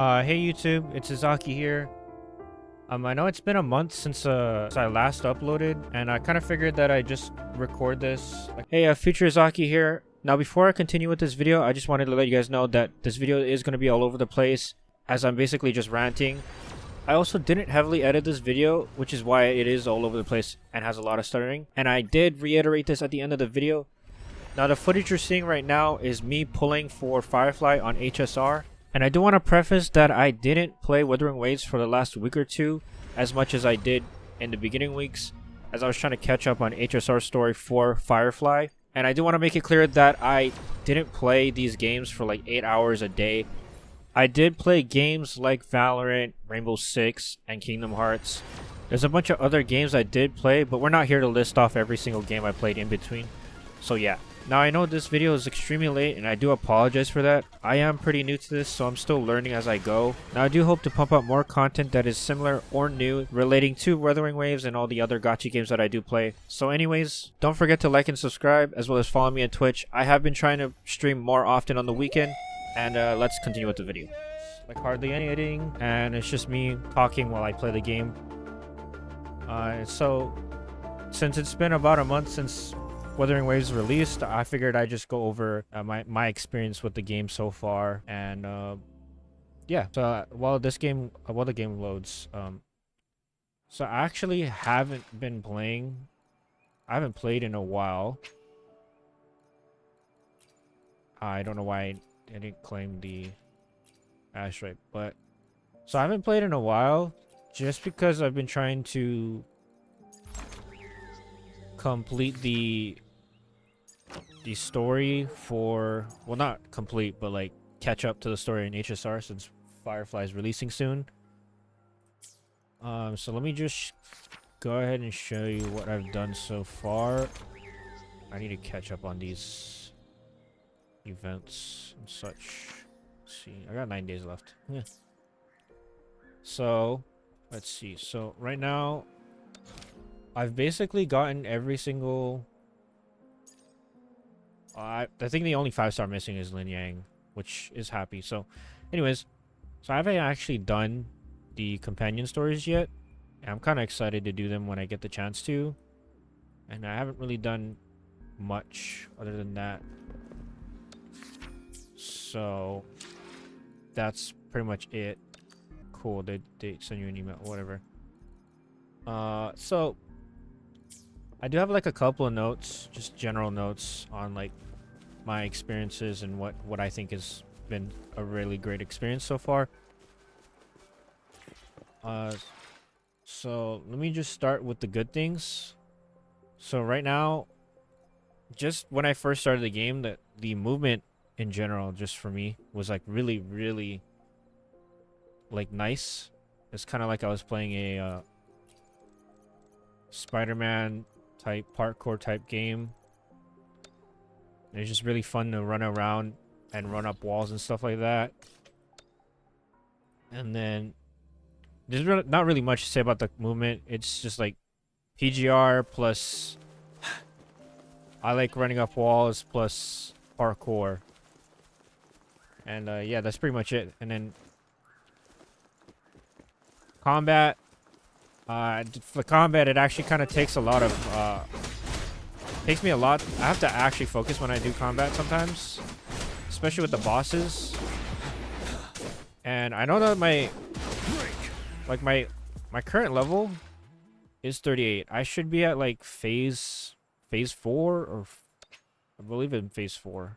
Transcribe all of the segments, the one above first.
Hey YouTube, it's Izaki here. I know it's been a month since I last uploaded, and I kind of figured that I just record this. Hey, Future Izaki here. Now, before I continue with this video, I just wanted to let you guys know that this video is going to be all over the place, as I'm basically just ranting. I also didn't heavily edit this video, which is why it is all over the place and has a lot of stuttering. And I did reiterate this at the end of the video. Now, the footage you're seeing right now is me pulling for Firefly on HSR. And I do want to preface that I didn't play Wuthering Waves for the last week or two as much as I did in the beginning weeks, as I was trying to catch up on HSR story for Firefly. And I do want to make it clear that I didn't play these games for like 8 hours a day. I did play games like Valorant, Rainbow Six, and Kingdom Hearts. There's a bunch of other games I did play, but we're not here to list off every single game I played in between. So yeah. Now, I know this video is extremely late, and I do apologize for that. I am pretty new to this, so I'm still learning as I go. Now, I do hope to pump out more content that is similar or new relating to Wuthering Waves and all the other gacha games that I do play. So anyways, don't forget to like and subscribe, as well as follow me on Twitch. I have been trying to stream more often on the weekend, and let's continue with the video. Like hardly any editing, and it's just me talking while I play the game. So, since it's been about a month since Wuthering Waves released, I figured I'd just go over my experience with the game so far, and yeah. So while the game loads, so I actually haven't been playing. I haven't played in a while. I don't know why I didn't claim the asteroid, but so I haven't played in a while, just because I've been trying to complete the story for, well, not complete, but like catch up to the story in HSR since Firefly is releasing soon. So let me just go ahead and show you what I've done so far. I need to catch up on these events and such. Let's see, I got 9 days left. Yeah. So let's see. So right now I've basically gotten every single I think the only 5-star missing is Lin Yang, which is happy. So anyways, so I haven't actually done the companion stories yet, and I'm kind of excited to do them when I get the chance to, and I haven't really done much other than that. So that's pretty much it. Cool, they send you an email, whatever. So I do have like a couple of notes, just general notes on like my experiences and what I think has been a really great experience so far. So let me just start with the good things. So right now, just when I first started the game, the movement in general, just for me, was like really like nice. It's kind of like I was playing a Spider-Man type parkour type game. It's just really fun to run around and run up walls and stuff like that. And then there's not really much to say about the movement. It's just like PGR plus I like running up walls plus parkour. And yeah, that's pretty much it. And then combat. For combat, it actually kind of takes a lot of takes me a lot. I have to actually focus when I do combat sometimes, especially with the bosses. And I know that my current level is 38. I should be at like phase 4, or I believe in phase 4.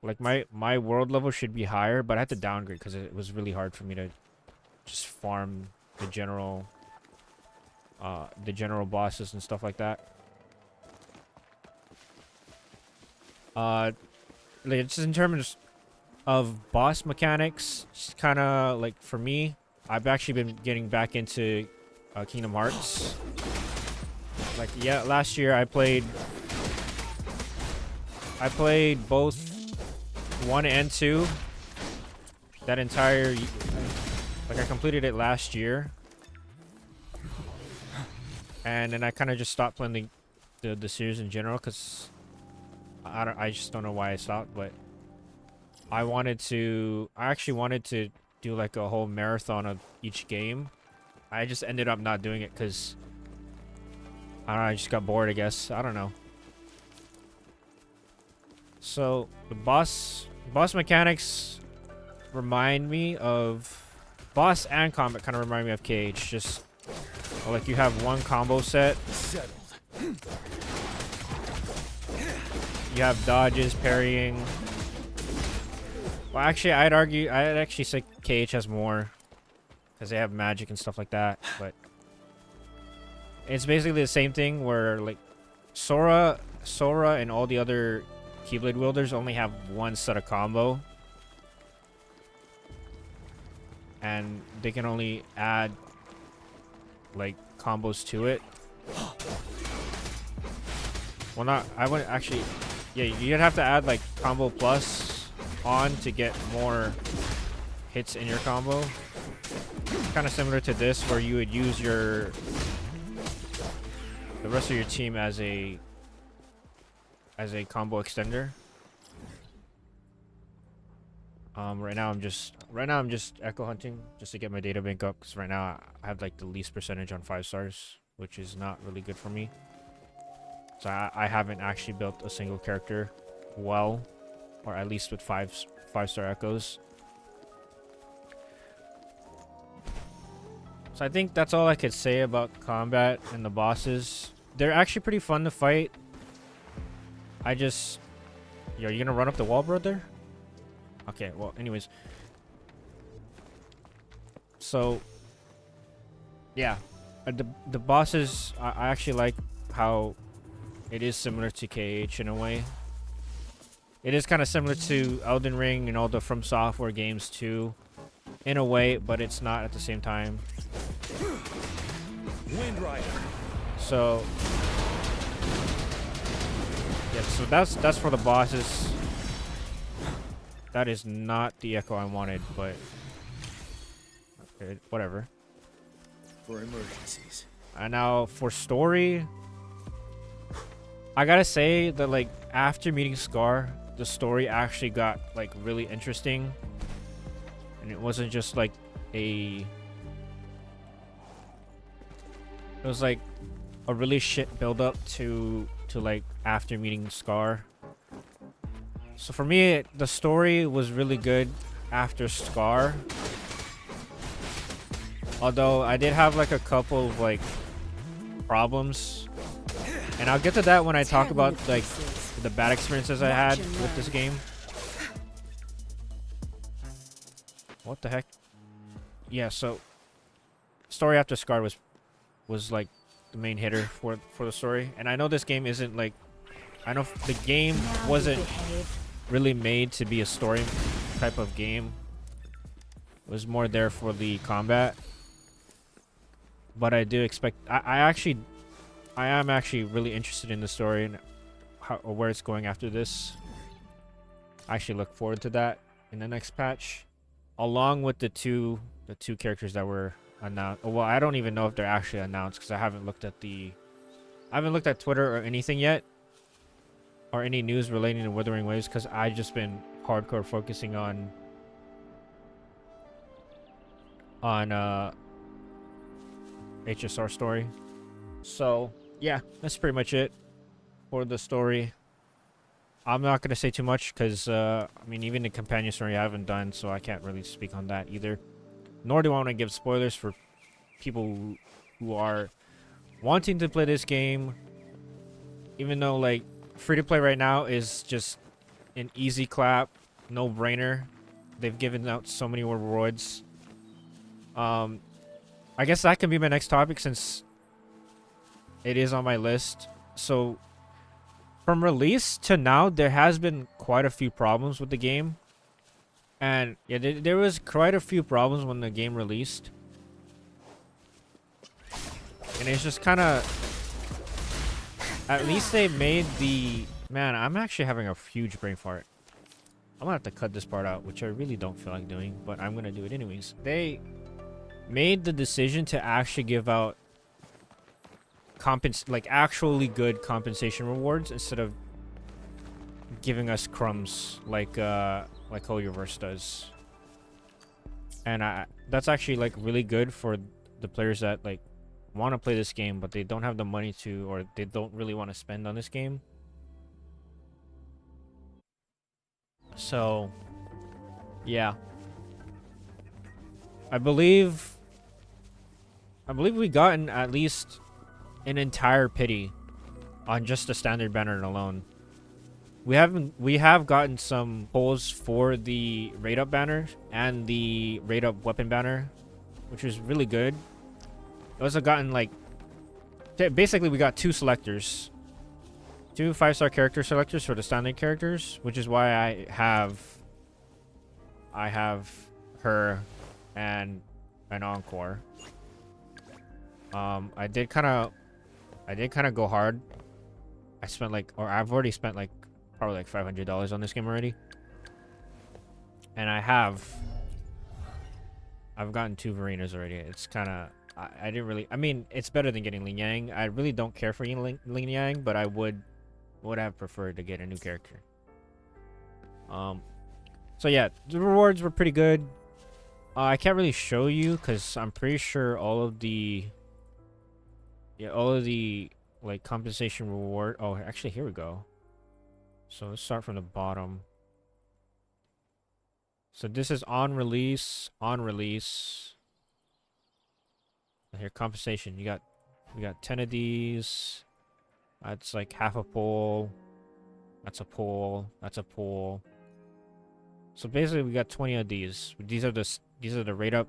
Like my world level should be higher, but I had to downgrade because it was really hard for me to just farm the general bosses and stuff like that. Like just in terms of boss mechanics, just kind of like for me, I've actually been getting back into Kingdom Hearts. Like yeah, last year I played both 1 and 2. That entire, like I completed it last year, and then I kind of just stopped playing the series in general because I just don't know why I stopped. But I actually wanted to do like a whole marathon of each game. I just ended up not doing it because I don't know, I just got bored, I guess. I don't know. So the boss mechanics remind me of boss and combat kind of remind me of KH. Just like you have one combo set. Settled. You have dodges, parrying. Well, actually, I'd actually say KH has more because they have magic and stuff like that. But it's basically the same thing where like Sora, and all the other Keyblade wielders only have one set of combo, and they can only add like combos to it. Well, not I wouldn't actually. Yeah, you'd have to add like combo plus on to get more hits in your combo. Kind of similar to this, where you would use the rest of your team as a combo extender. Right now I'm just echo hunting just to get my data bank up, because right now I have like the least percentage on 5 stars, which is not really good for me. So I haven't actually built a single character well, or at least with 5-star echoes. So I think that's all I could say about combat and the bosses. They're actually pretty fun to fight. Yo, you gonna run up the wall, brother? Okay, well, anyways. So, yeah. The bosses, I actually like how it is similar to KH in a way. It is kind of similar to Elden Ring and all the From Software games too, in a way, but it's not at the same time. Wind Rider. So, yeah, so that's for the bosses. That is not the echo I wanted, but okay, whatever. For emergencies. And now for story, I gotta say that like after meeting Scar, the story actually got like really interesting, and it wasn't just like it was like a really shit build up to like after meeting Scar. So for me, the story was really good after Scar. Although I did have like a couple of like problems, and I'll get to that when I talk about like the bad experiences I had with this game. What the heck? Yeah, so story after Scar was like the main hitter for the story. And I know this game isn't like, I know the game wasn't really made to be a story type of game. It was more there for the combat. But I do expect, I am actually really interested in the story and or where it's going after this. I actually look forward to that in the next patch, along with the two characters that were announced. Well, I don't even know if they're actually announced because I haven't looked at Twitter or anything yet, or any news relating to Wuthering Waves, because I've just been hardcore focusing on HSR story. So yeah, that's pretty much it for the story. I'm not gonna say too much because I mean, even the companion story I haven't done, so I can't really speak on that either. Nor do I want to give spoilers for people who are wanting to play this game, even though like free to play right now is just an easy clap, no brainer. They've given out so many rewards. I guess that can be my next topic since it is on my list. So from release to now, there has been quite a few problems with the game. And yeah, there was quite a few problems when the game released. And it's just kind of, at least they made the, man, I'm actually having a huge brain fart. I'm gonna have to cut this part out, which I really don't feel like doing, but I'm gonna do it anyways. They made the decision to actually give out like actually good compensation rewards instead of giving us crumbs like Hoyoverse does. And that's actually like really good for the players that like want to play this game but they don't have the money to, or they don't really want to spend on this game. So yeah, I believe we gotten at least an entire pity on just the standard banner alone. We have gotten some pulls for the raid up banner and the raid up weapon banner, which was really good. We also gotten like basically we got 2 selectors, 2 5-star character selectors for the standard characters, which is why I have her and an encore. I did kind of go hard. I spent like, or I've already spent like probably like $500 on this game already, and I've gotten 2 Verinas already. It's kind of, I didn't really, I mean, it's better than getting Ling Yang. I really don't care for Ling Yang, but I would have preferred to get a new character. So yeah, the rewards were pretty good. I can't really show you because I'm pretty sure all of the like compensation reward. Oh, actually, here we go. So let's start from the bottom. So this is on release. Here, compensation. We got 10 of these. That's like half a pull. That's a pull. That's a pull. So basically, we got 20 of these. These are the rate up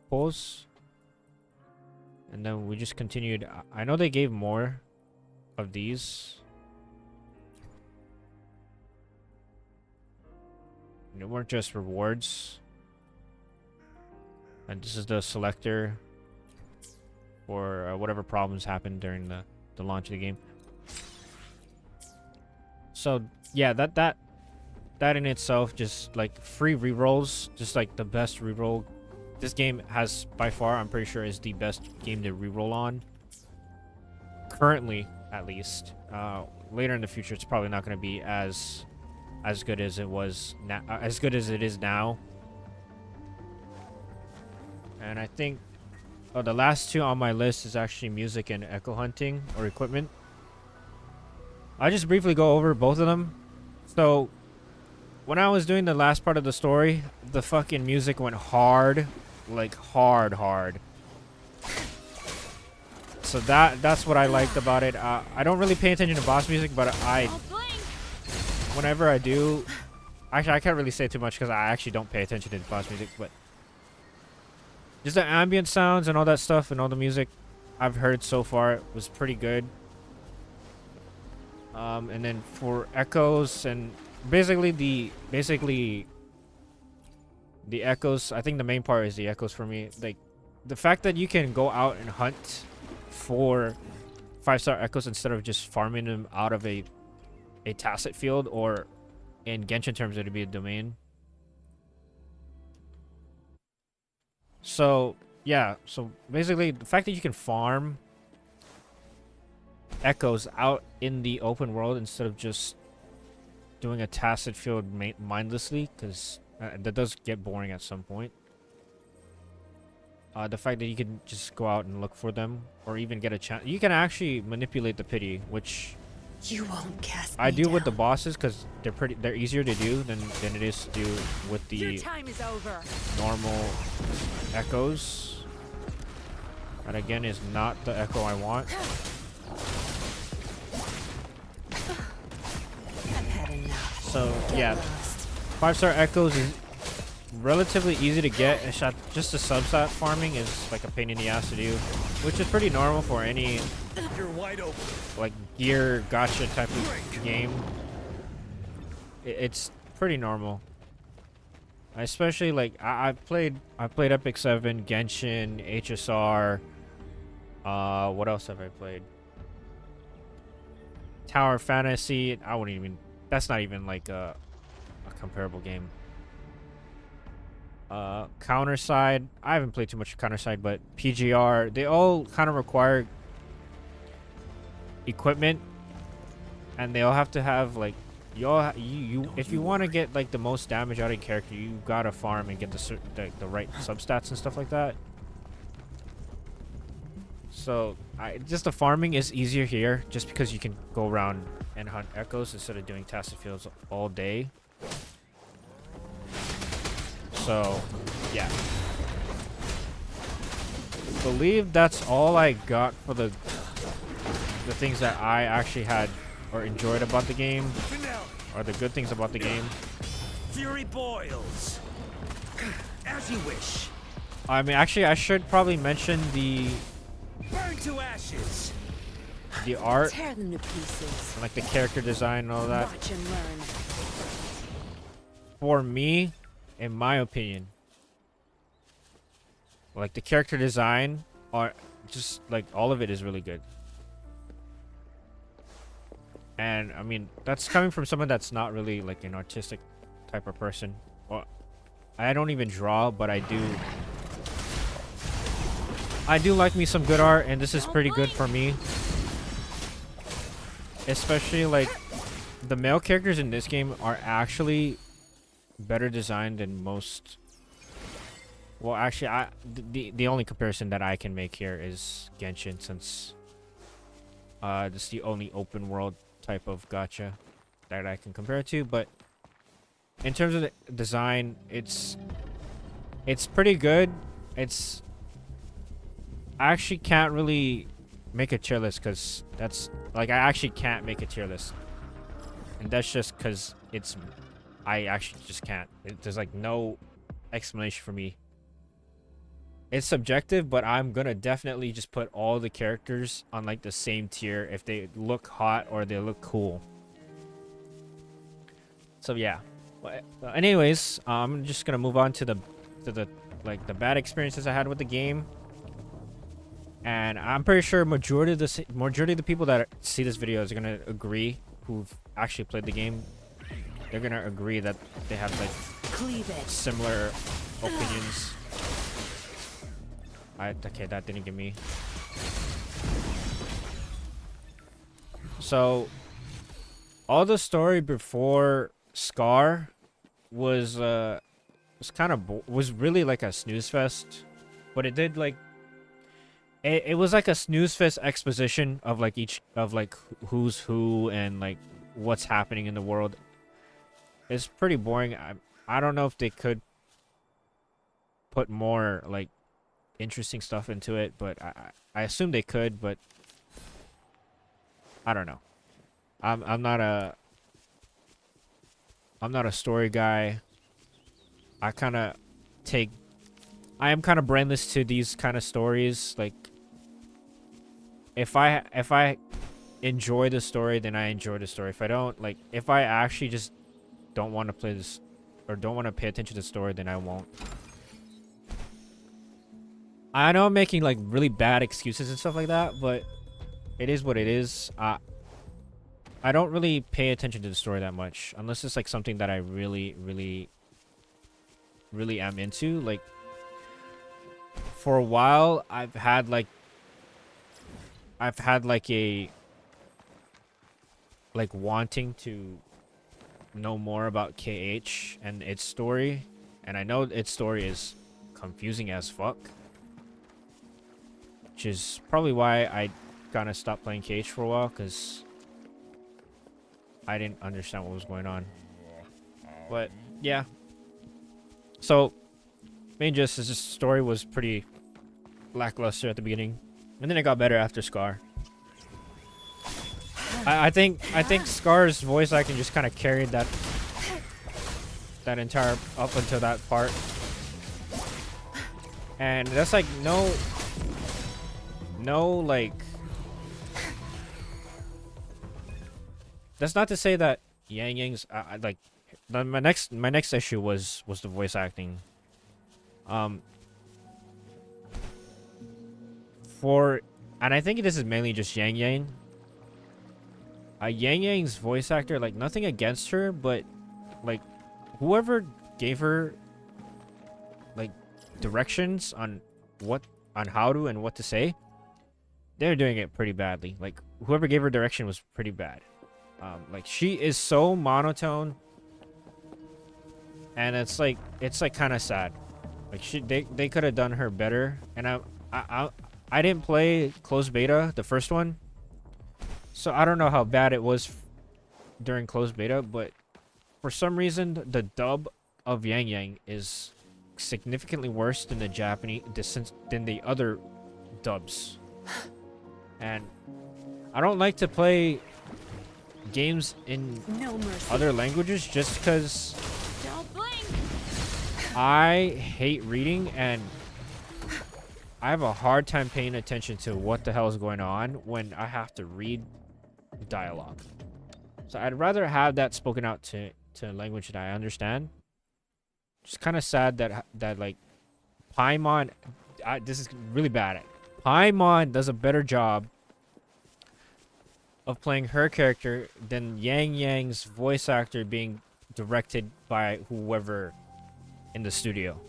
pulls. And then we just continued. I know they gave more of these. They weren't just rewards. And this is the selector for whatever problems happened during the launch of the game. So yeah, that in itself, just like free rerolls, just like the best reroll this game has by far. I'm pretty sure is the best game to reroll on currently, at least. Later in the future, it's probably not going to be as good as it was now, as good as it is now. And I think the last 2 on my list is actually music and echo hunting or equipment. I'll just briefly go over both of them. So when I was doing the last part of the story, the fucking music went hard, like hard. So that's what I liked about it. I don't really pay attention to boss music, but whenever I do, actually I can't really say too much because I actually don't pay attention to the boss music, but just the ambient sounds and all that stuff and all the music I've heard so far was pretty good. And then for echoes and basically the echoes, I think the main part is the echoes for me. Like the fact that you can go out and hunt for 5-star echoes instead of just farming them out of a tacit field, or in Genshin terms it'd be a domain. So yeah, so basically the fact that you can farm echoes out in the open world instead of just doing a tacit field mindlessly, because that does get boring at some point. The fact that you can just go out and look for them, or even get a chance, you can actually manipulate the pity, which you won't cast I do down. with the bosses because they're easier to do than it is to do with the time is over. normal echoes. That again is not the echo I want. I've had enough. So yeah, 5-star echoes is relatively easy to get. It's just the substat farming is like a pain in the ass to do, which is pretty normal for any You're wide open. like gear gacha type of game. It's pretty normal. Especially like I've played Epic 7, Genshin, HSR. What else have I played? Tower Fantasy. I wouldn't even. That's not even like a comparable game. Counterside. I haven't played too much Counterside, but PGR. They all kind of require equipment, and they all have to have like if you want to get like the most damage out of your character, you gotta farm and get the right substats and stuff like that. So just the farming is easier here, just because you can go around and hunt echoes instead of doing tastic fields all day. So yeah, believe that's all I got for the things that I actually had or enjoyed about the game, or the good things about the game. Fury boils. As you wish. I mean, actually, I should probably mention the Burn to ashes. art, Tear them to pieces. like the character design and all that. Watch and learn. For me, in my opinion, like the character design, are just like all of it is really good. And I mean, that's coming from someone that's not really like an artistic type of person. Well, I don't even draw, but I do like me some good art, and this is pretty good for me. Especially like the male characters in this game are actually better designed than most. Well, actually, the only comparison that I can make here is Genshin, since this is the only open world type of gacha that I can compare it to. But in terms of the design, it's pretty good. I actually can't really make a tier list, because that's like, I actually can't make a tier list, and that's just because I actually just can't. There's like no explanation for me. It's subjective, but I'm gonna definitely just put all the characters on like the same tier if they look hot or they look cool. So yeah. Anyways, I'm just gonna move on to the like the bad experiences I had with the game. And I'm pretty sure majority of the people that see this video is gonna agree, who've actually played the game. They're gonna agree that they have like similar opinions. Okay, that didn't get me. So all the story before Scar was really like a snooze fest, but it did like it was like a snooze fest exposition of like who's who and like what's happening in the world. It's pretty boring. I don't know if they could put more like interesting stuff into it, but I assume they could, but I don't know. I'm not a story guy. I am kind of brainless to these kind of stories. Like if I enjoy the story, then I enjoy the story. If I don't, like if I actually just don't want to play this or don't want to pay attention to the story, then I won't. I know I'm making like really bad excuses and stuff like that, but it is what it is. I don't really pay attention to the story that much unless it's like something that I really am into. Like for a while, I've had like a wanting to know more about KH and its story, and I know its story is confusing as fuck, which is probably why I kind of stopped playing KH for a while, because I didn't understand what was going on. But yeah, so main gist is this story was pretty lackluster at the beginning, and then it got better after Scar. I think Scar's voice acting just kind of carried that entire up until that part, and that's like no like, that's not to say that Yang Yang's like my next issue was the voice acting. And I think this is mainly just Yang Yang. Yang Yang's voice actor, like nothing against her, but like whoever gave her like directions on how to and what to say, they're doing it pretty badly. Like whoever gave her direction was pretty bad. Like she is so monotone, and it's like kind of sad. Like they could have done her better. And I didn't play closed beta, the first one, so I don't know how bad it was during closed beta, but for some reason the dub of Yang Yang is significantly worse than the Japanese than the other dubs. And I don't like to play games in No mercy. other languages just because Don't blink. I hate reading, and I have a hard time paying attention to what the hell is going on when I have to read dialogue. So I'd rather have that spoken out to a language that I understand. It's kind of sad that like Paimon, this is really bad. Paimon does a better job of playing her character than Yang Yang's voice actor being directed by whoever in the studio.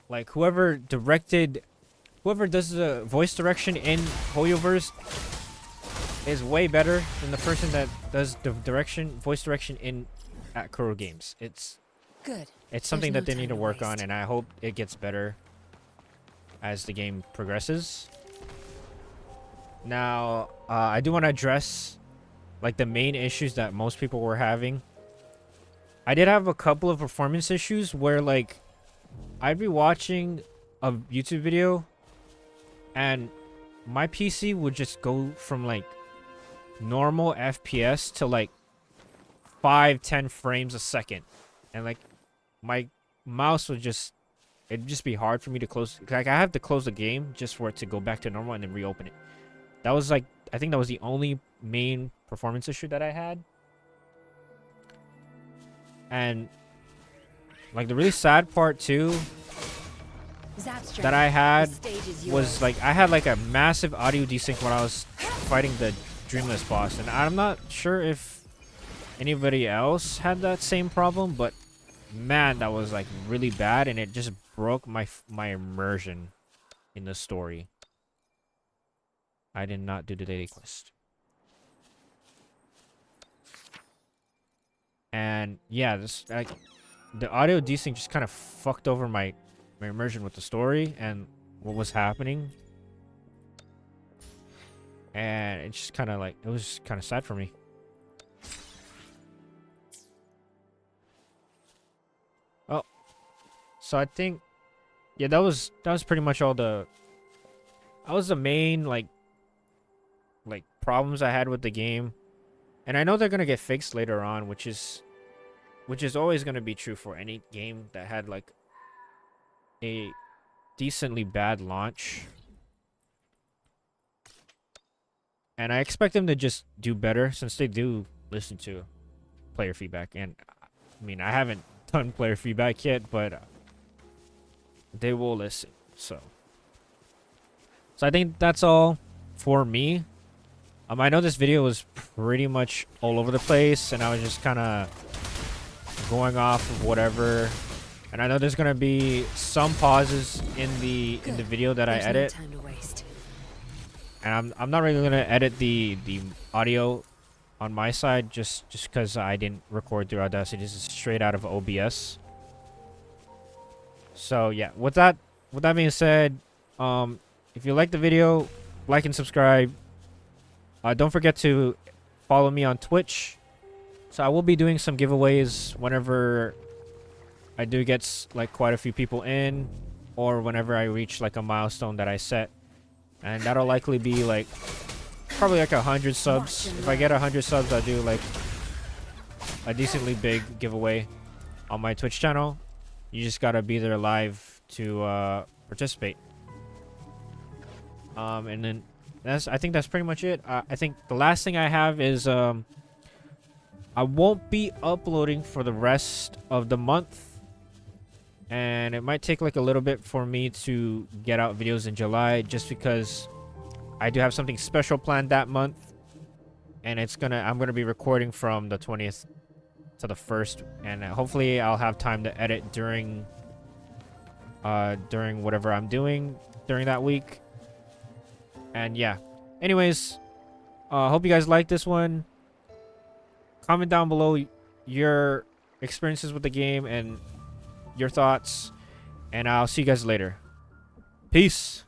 Like whoever does the voice direction in Hoyoverse is way better than the person that does the voice direction in at Kuro Games. It's Good. something There's that no they need time to to work on, waste. and I hope it gets better as the game progresses. Now, I do want to address like the main issues that most people were having. I did have a couple of performance issues where like I'd be watching a YouTube video and my PC would just go from like normal FPS to like 5-10 frames a second, and like my mouse would just, it'd just be hard for me to close. Like I have to close the game just for it to go back to normal and then reopen it. That was like, I think that was the only main performance issue that I had. And like the really sad part too Zapstrand, that I had the stage is was yours. like I had like a massive audio desync when I was fighting the Dreamless boss, and I'm not sure if anybody else had that same problem, but man, that was like really bad, and it just broke my immersion in the story. I did not do the daily quest. And yeah, this like the audio desync just kind of fucked over my immersion with the story and what was happening. And it's just kind of like, it was kind of sad for me. Oh, so I think, yeah, that was pretty much all that was the main like problems I had with the game. And I know they're gonna get fixed later on, which is always gonna be true for any game that had like a decently bad launch. And I expect them to just do better, since they do listen to player feedback. And I mean, I haven't done player feedback yet, but they will listen. So I think that's all for me. I know this video was pretty much all over the place, and I was just kind of going off of whatever. And I know there's gonna be some pauses in the video that There's I edit. No time to waste. And I'm not really gonna edit the audio on my side just because I didn't record through Audacity. This is straight out of OBS. So yeah, with that being said, if you like the video, like and subscribe. Don't forget to follow me on Twitch. So I will be doing some giveaways whenever I do get like quite a few people in, or whenever I reach like a milestone that I set. And that'll likely be like probably like 100 subs. If I get 100 subs, I'll do like a decently big giveaway on my Twitch channel. You just gotta be there live to participate. And then I think that's pretty much it. I think the last thing I have is I won't be uploading for the rest of the month, and it might take like a little bit for me to get out videos in July, just because I do have something special planned that month, and I'm gonna be recording from the 20th to the 1st, and hopefully I'll have time to edit during whatever I'm doing during that week. And yeah, anyways, Hope you guys like this one. Comment down below your experiences with the game and your thoughts. And I'll see you guys later. Peace.